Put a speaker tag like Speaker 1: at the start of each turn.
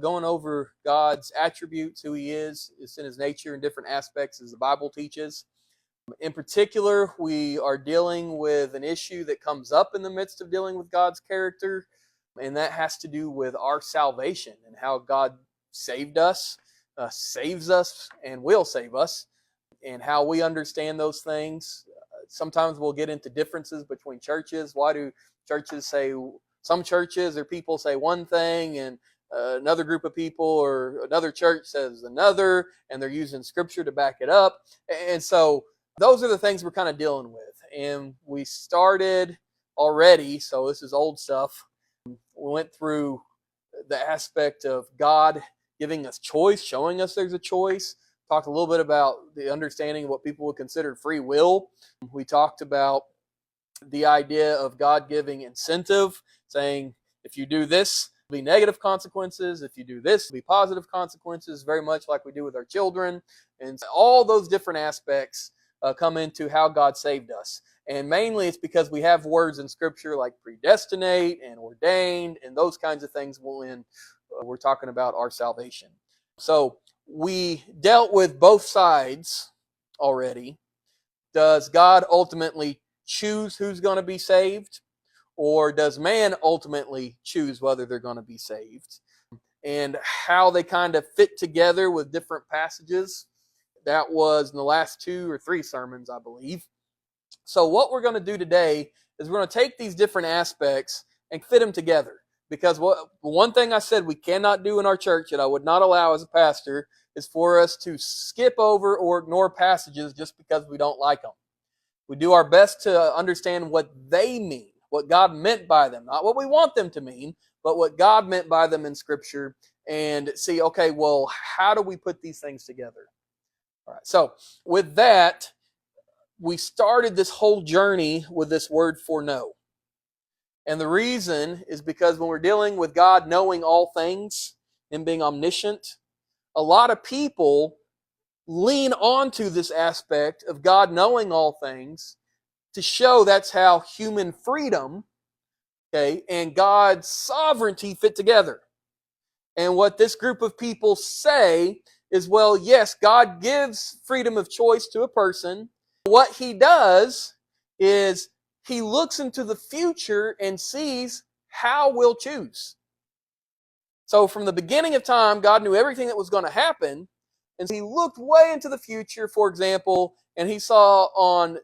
Speaker 1: going over God's attributes, who He is, it's in His nature in different aspects as the Bible teaches. In particular, we are dealing with an issue that comes up in the midst of dealing with God's character, and that has to do with our salvation and how God saved us, saves us, and will save us, and how we understand those things. Sometimes we'll get into differences between churches. Why do churches say, some churches or people say one thing, and another group of people or another church says another, and they're using scripture to back it up? And so those are the things we're kind of dealing with. And we started already, so this is old stuff. We went through the aspect of God giving us choice, showing us there's a choice. Talked a little bit about the understanding of what people would consider free will. We talked about the idea of God giving incentive, saying if you do this, there'll be negative consequences. If you do this, there'll be positive consequences, very much like we do with our children. And all those different aspects come into how God saved us. And mainly it's because we have words in Scripture like predestinate and ordained and those kinds of things when we're talking about our salvation. So we dealt with both sides already. Does God ultimately choose who's going to be saved? Or does man ultimately choose whether they're going to be saved? And how they kind of fit together with different passages. That was in the last 2 or 3 sermons, I believe. So what we're going to do today is we're going to take these different aspects and fit them together. Because one thing I said we cannot do in our church that I would not allow as a pastor is for us to skip over or ignore passages just because we don't like them. We do our best to understand what they mean, what God meant by them. Not what we want them to mean, but what God meant by them in Scripture. And see, okay, well, how do we put these things together? All right, so with that, we started this whole journey with this word foreknow. And the reason is because when we're dealing with God knowing all things and being omniscient, a lot of people lean onto this aspect of God knowing all things to show that's how human freedom, okay, and God's sovereignty fit together. And what this group of people say is, well, yes, God gives freedom of choice to a person. What He does is He looks into the future and sees how we'll choose. So from the beginning of time, God knew everything that was going to happen. And He looked way into the future, for example, and He saw on